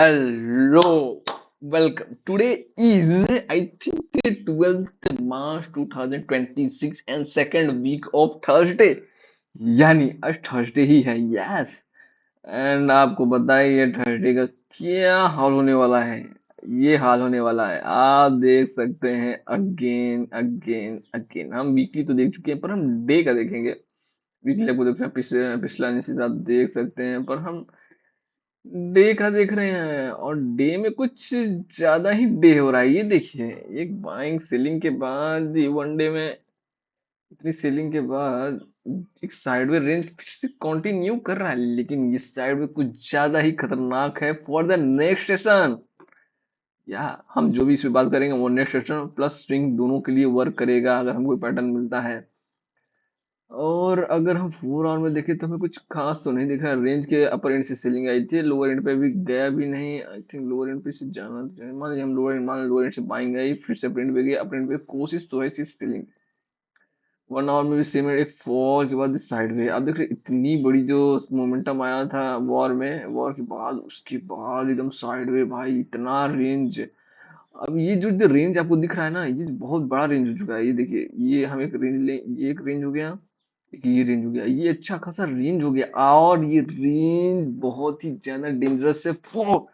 Hello, welcome. Today is, I think, 12th March 2026 and second week of Thursday. यानी आज Thursday ही है, yes. And आपको पता है ये थर्सडे का क्या हाल होने वाला है। ये हाल होने वाला है, आप देख सकते हैं। अगेन अगेन अगेन हम वीकली तो देख चुके हैं, पर हम डे का देखेंगे। वीकली आपको देख रहे हैं, पिछला एनालिसिस आप देख सकते हैं, पर हम डे का देख रहे हैं। और डे में कुछ ज्यादा ही डे हो रहा है। ये देखिए, एक बाइंग सेलिंग के बाद ये वन डे में इतनी सेलिंग के बाद एक साइडवे रेंज से कंटिन्यू कर रहा है, लेकिन ये साइडवे कुछ ज्यादा ही खतरनाक है फॉर द नेक्स्ट सेशन। या हम जो भी इस पे बात करेंगे वो नेक्स्ट सेशन प्लस स्विंग दोनों के लिए वर्क करेगा अगर हमको पैटर्न मिलता है। और अगर हम 4 आवर में देखें तो हमें कुछ खास तो नहीं दिख रहा। रेंज के अपर एंड से सेलिंग आई थी, लोअर एंड पे भी गया भी नहीं। आई थिंक लोअर एंड पे से जाना चाहिए। मान लीजिए हम लोअर एंड से बाइंग गई, फिर से अपर एंड पे गई। अपर एंड पे कोशिश तो है इसकी सेलिंग। 1 आवर में भी सेम एक फॉल के बाद साइड में आप देख रहे हैं, इतनी बड़ी जो मोमेंटम आया था वॉर में, वॉर के बाद उसके बाद एकदम साइड में भाई इतना रेंज। अब ये जो रेंज आपको दिख रहा है ना, ये बहुत बड़ा रेंज हो चुका है। ये देखिए, ये हम एक रेंज ले, ये एक रेंज हो गया, एक ये रेंज हो गया, ये अच्छा खासा रेंज हो गया। और ये रेंज बहुत ही ज्यादा डेंजरस है फॉर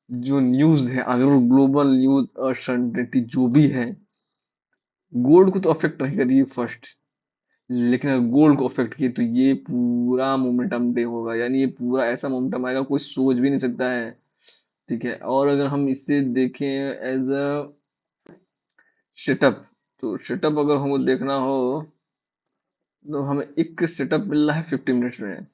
जो न्यूज है, अगर ग्लोबल न्यूज अनसर्टेनिटी जो भी है। गोल्ड को तो अफेक्ट नहीं करिए फर्स्ट, लेकिन अगर गोल्ड को अफेक्ट किए तो ये पूरा मोमेंटम डे होगा। यानी ये पूरा ऐसा मोमेंटम आएगा कोई सोच भी नहीं सकता है। ठीक है, और अगर हम इसे देखें एज अ सेटअप, तो सेटअप अगर हमको देखना हो तो हमें एक सेटअप मिल रहा है 50 मिनट्स में।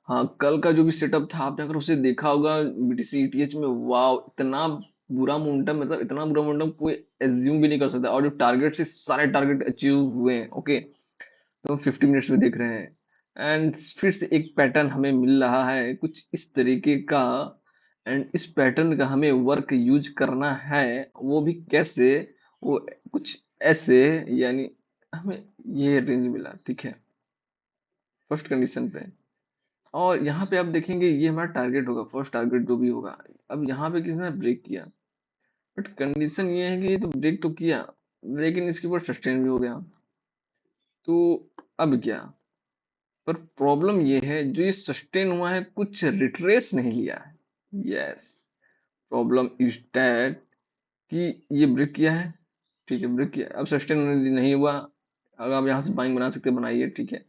हाँ, कल का जो भी सेटअप था आपने अगर उसे देखा होगा बीटीसी ईटीएच में, वाह इतना बुरा मोमेंटम, मतलब इतना बुरा मोमेंटम कोई एज्यूम भी नहीं कर सकता। और जो टारगेट से सारे टारगेट अचीव हुए हैं, ओके, तो हम 50 मिनट्स में देख रहे हैं। एंड फिर से एक पैटर्न हमें मिल रहा है कुछ इस तरीके का। एंड इस पैटर्न का हमें वर्क यूज करना है, वो भी कैसे, वो कुछ ऐसे, यानी हमें ये रेंज मिला, ठीक है, फर्स्ट कंडीशन पे। और यहाँ पे आप देखेंगे ये हमारा टारगेट होगा, फर्स्ट टारगेट जो भी होगा। अब यहाँ पे किसी ने ब्रेक किया, बट कंडीशन ये है कि ये तो ब्रेक तो किया, लेकिन इसके ऊपर सस्टेन भी हो गया। तो अब क्या, पर प्रॉब्लम ये है जो ये सस्टेन हुआ है कुछ रिट्रेस नहीं लिया है। यस, प्रॉब्लम इज दैट कि ये ब्रेक किया है, ठीक है, ब्रेक किया, अब सस्टेन नहीं हुआ। अगर आप यहाँ से बाइंग बना सकते हैं बनाइए, ठीक है।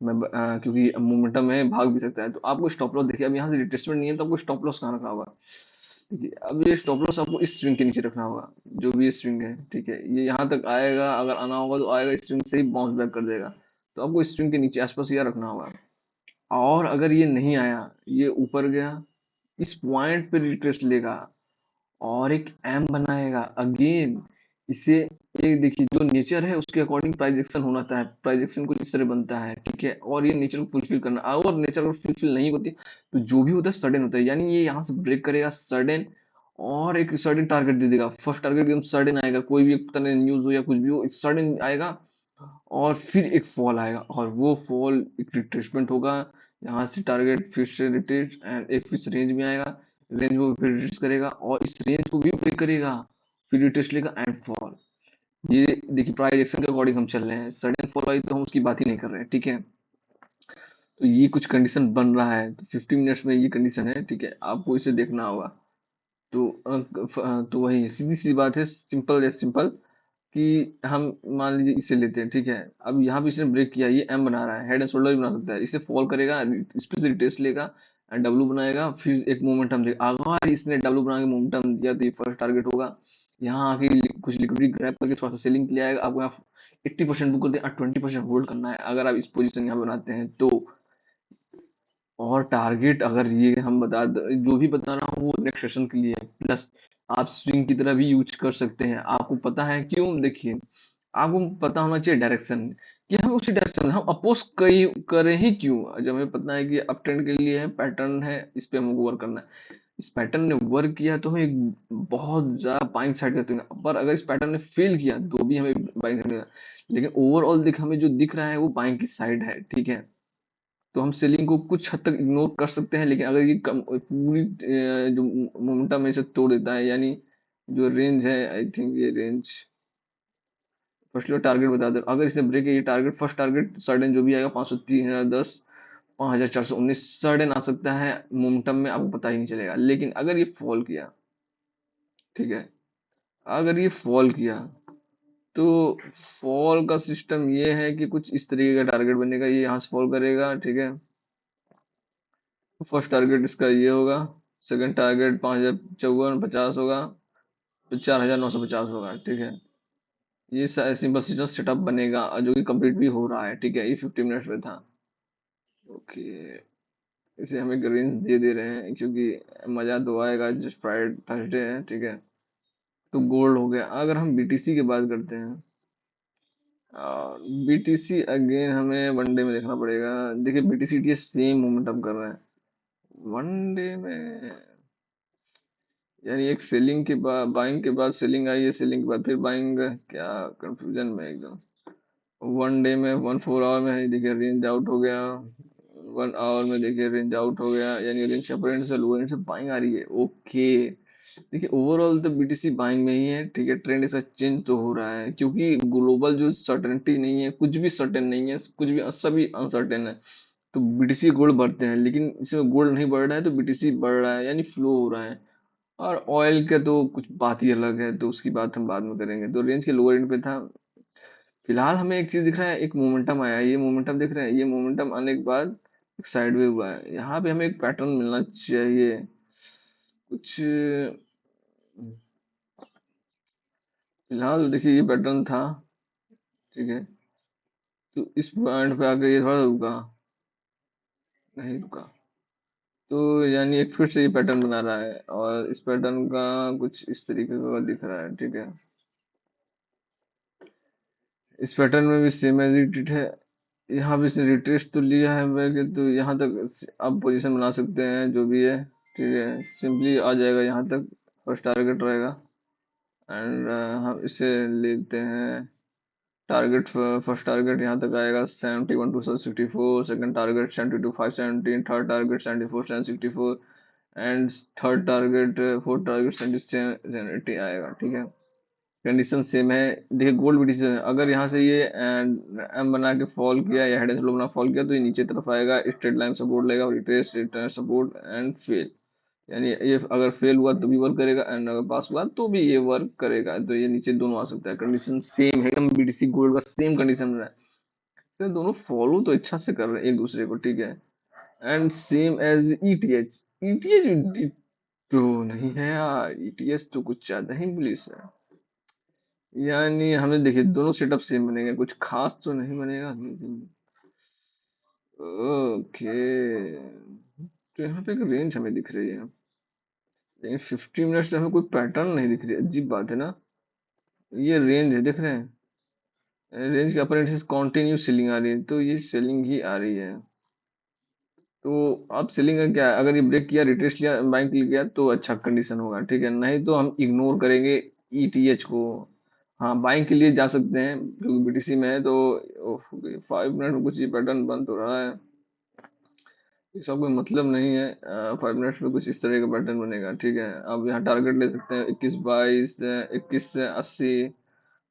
क्योंकि मोमेंटम है, भाग भी सकता है, तो आपको स्टॉप लॉस देखिए। अब यहाँ से रिट्रेसमेंट नहीं है तो आपको स्टॉप लॉस कहाँ रखना होगा, ठीक है। अब ये स्टॉप लॉस आपको इस स्विंग के नीचे रखना होगा, जो भी ये स्विंग है, ठीक है। ये यहाँ तक आएगा, अगर आना होगा तो आएगा, इस स्विंग से ही बाउंस बैक कर देगा। तो आपको इस स्विंग के नीचे आसपास यह रखना होगा। और अगर ये नहीं आया, ये ऊपर गया, इस पॉइंट पे रिट्रेस लेगा और एक एम बनाएगा अगेन। इसे एक देखिए, जो नेचर है उसके अकॉर्डिंग प्राइजेक्शन होना था, प्राइजेक्शन कुछ इस तरह बनता है, ठीक है। और ये नेचर को फुलफिल करना, और नेचर को फुलफिल नहीं होती तो जो भी होता है सडन होता है। यानी ये यहाँ से ब्रेक करेगा सडन, और एक सडन टारगेट दे देगा। फर्स्ट टारगेट एकदम सडन आएगा, कोई भी पता नहीं न्यूज हो या कुछ भी हो, एक सडन आएगा। और फिर एक फॉल आएगा, और वो फॉल एक रिट्रेसमेंट होगा। यहाँ से टारगेट फिर से रिट्रेस एंड एक फिक्स रेंज में आएगा, रेंज में फिर रिट्रेस करेगा और इस रेंज को भी ब्रेक करेगा, फिर रिट्रेस लेगा एंड फॉल। ये देखिए, प्राइस एक्शन के अकॉर्डिंग हम चल रहे हैं। सडन फॉल वाली तो हम उसकी बात ही नहीं कर रहे हैं, ठीक है। तो ये कुछ कंडीशन बन रहा है, तो 50 मिनट्स में ये कंडीशन है, ठीक है, आपको इसे देखना होगा। तो तो वही सीधी सी बात है, सिंपल है, सिंपल कि हम मान लीजिए इसे लेते हैं, ठीक है। अब यहाँ पे इसने ब्रेक किया, ये एम बना रहा है, हेड एंड शोल्डर भी बना सकता है। इसे फॉल करेगा, इस पे से रिटेस्ट लेगा एंड डब्लू बनाएगा, फिर एक मोमेंटम देगा। अगर इसने डब्लू बना के मोमेंटम दिया तो ये फर्स्ट टारगेट होगा। यहाँ आके कुछ लिक्विडिटी ग्रैब करके थोड़ा सा सेलिंग के लिए आएगा। आपको यहाँ 80% बुक कर दें और 20% होल्ड करना है अगर आप इस पोजीशन यहाँ बनाते हैं तो। और टारगेट अगर ये हम जो भी बता रहा हूँ वो नेक्स्ट सेशन के लिए है, प्लस आप स्विंग की तरह भी यूज कर सकते हैं। आपको पता है क्यों, देखिए, आपको पता होना चाहिए डायरेक्शन, कि हम उसी डायरेक्शन में हम अपोज करें ही क्यों, जब हमें पता है कि अप ट्रेंड के लिए है, पैटर्न है, इस पे हमको वर्क करना है। इस पैटर्न ने वर्क किया तो हमें एक बहुत ज्यादा बाइंग साइड करते हैं, पर अगर इस पैटर्न ने फेल किया तो भी हमें बाइंग साइड। लेकिन ओवरऑल देख, हमें जो दिख रहा है वो बाइंग की साइड है, ठीक है। तो हम सेलिंग को कुछ हद तक इग्नोर कर सकते हैं, लेकिन अगर ये पूरी जो मोमेंटम है इसे तोड़ देता है, यानी जो रेंज है, आई थिंक ये रेंज, फर्स्ट लो टारगेट बता दो, अगर इसे ब्रेक है ये टारगेट, फर्स्ट टारगेट सडन जो भी आएगा 503,010, 5,419 सडन आ सकता है मोमेंटम में, आपको पता ही नहीं चलेगा। लेकिन अगर ये फॉल किया, ठीक है, अगर ये फॉल किया तो फॉल का सिस्टम ये है कि कुछ इस तरीके का टारगेट बनेगा, ये यहाँ से फॉल करेगा, ठीक है। फर्स्ट टारगेट इसका ये होगा, सेकंड टारगेट 5,054 होगा, तो 4,950 होगा, ठीक है। ये सिंपल सिस्टम सेटअप बनेगा, और जो कि कंप्लीट भी हो रहा है, ठीक है। ये 50 मिनट्स में था। ओके, इसे हम एक रेंज दे रहे हैं क्योंकि मजा तो आएगा, जस्ट फ्राइडे थर्सडे है, ठीक है। तो गोल्ड हो गया। अगर हम बीटीसी की बात करते हैं, बीटीसी अगेन हमें वनडे में देखना पड़ेगा। देखिए बीटीसी टी सेम मोमेंटम कर रहे हैं वनडे में, यानी एक सेलिंग के बाद, बाइंग के बाद सेलिंग आई है, सेलिंग के बाद फिर बाइंग, क्या कंफ्यूजन में एकदम। 1 डे में, 1 4 आवर में है, देखिए रेंज आउट हो गया। 1 आवर में देखिए रेंज आउट हो गया, यानी रेंज अपर एंड से लोअर एंड से बाइंग आ रही है। ओके, देखिए ओवरऑल तो बीटीसी बाइंग में ही है, ठीक है। ट्रेंड ऐसा चेंज तो हो रहा है क्योंकि ग्लोबल जो सर्टेनिटी नहीं है, कुछ भी सर्टेन नहीं है, कुछ भी सभी अनसर्टेन है। तो बीटीसी गोल्ड बढ़ते हैं, लेकिन इसमें गोल्ड नहीं बढ़ रहा है तो बीटीसी बढ़ रहा है, यानी फ्लो हो रहा है। और ऑयल का तो कुछ बात ही अलग है, तो उसकी बात हम बाद में करेंगे। तो रेंज के लोअर एंड पे था। फिलहाल हमें एक चीज दिख रहा है, एक मोमेंटम आया है, ये मोमेंटम दिख रहा है, ये मोमेंटम आने के बाद एक साइड वे हुआ है, यहाँ पे हमें एक पैटर्न मिलना चाहिए कुछ। फिलहाल देखिए ये पैटर्न था, ठीक है। तो इस पॉइंट पे आकर ये थोड़ा रुका, नहीं रुका, तो यानी एक फिर से ये पैटर्न बना रहा है, और इस पैटर्न का कुछ इस तरीके का दिख रहा है, ठीक है। इस पैटर्न में भी सेम एज इट है। यहाँ भी इसने रिट्रेस तो लिया है बैग, तो यहाँ तक आप पोजीशन बना सकते हैं, जो भी है, ठीक है। सिंपली आ जाएगा यहाँ तक, फर्स्ट टारगेट रहेगा। एंड हम इसे लेते हैं टारगेट, फर्स्ट टारगेट यहाँ तक आएगा 71 to 64, second target 72 517, third target 74 764, and third target, fourth target 77 आएगा, ठीक है। कंडीशन सेम है। देखिए गोल्ड भी डिसीजन, अगर यहाँ से ये एम बना के फॉल किया या हेड एंड शोल्डर बना फॉल किया, तो ये नीचे तरफ आएगा, स्ट्रेट लाइन सपोर्ट लेगा, retrace, return support and fail. यानी ये अगर फेल हुआ तो भी वर्क करेगा, एंड अगर पास हुआ तो भी ये वर्क करेगा, तो ये नीचे दोनों आ सकता है। कंडीशन सेम है, हम बीटीसी गोल्ड का सेम कंडीशन रहा है, तो दोनों फॉलो तो अच्छा से कर रहे हैं एक दूसरे को, ठीक है। And same as ETH, ETH तो नहीं है यार, ईटीएच तो कुछ ज्यादा ही पुलिस है। यानी हमें देखिए दोनों सेटअप सेम बनेंगे, कुछ खास तो नहीं बनेगा। ओके, तो यहाँ पे एक रेंज हमें दिख रही है, लेकिन 50 मिनट्स में हमें कोई पैटर्न नहीं दिख रही, अजीब बात है ना। ये रेंज है, देख रहे हैं, रेंज के अपर एंड से कंटिन्यू सेलिंग आ रही है, तो ये सेलिंग ही आ रही है। तो अब सेलिंग का क्या है, अगर ये ब्रेक किया, रिट्रेस लिया, बाइंग किया, तो अच्छा कंडीशन होगा, ठीक है। नहीं तो हम इग्नोर करेंगे ईटीएच को। हाँ बाइंग के लिए जा सकते हैं क्योंकि बीटीसी में है, तो 5 मिनट में कुछ ये पैटर्न बन तो रहा है, इसका कोई मतलब नहीं है। 5 मिनट्स में कुछ इस तरह का पैटर्न बनेगा, ठीक है। अब यहाँ टारगेट ले सकते हैं 21 22, 21 80,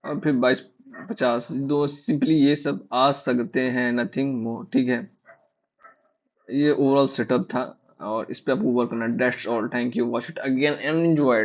और फिर 22 50, दो सिंपली ये सब आ सकते हैं, नथिंग मोर, ठीक है। ये ओवरऑल सेटअप था, और इस पे आपको वर्क करना है, that's all, thank you, watch it again and enjoy.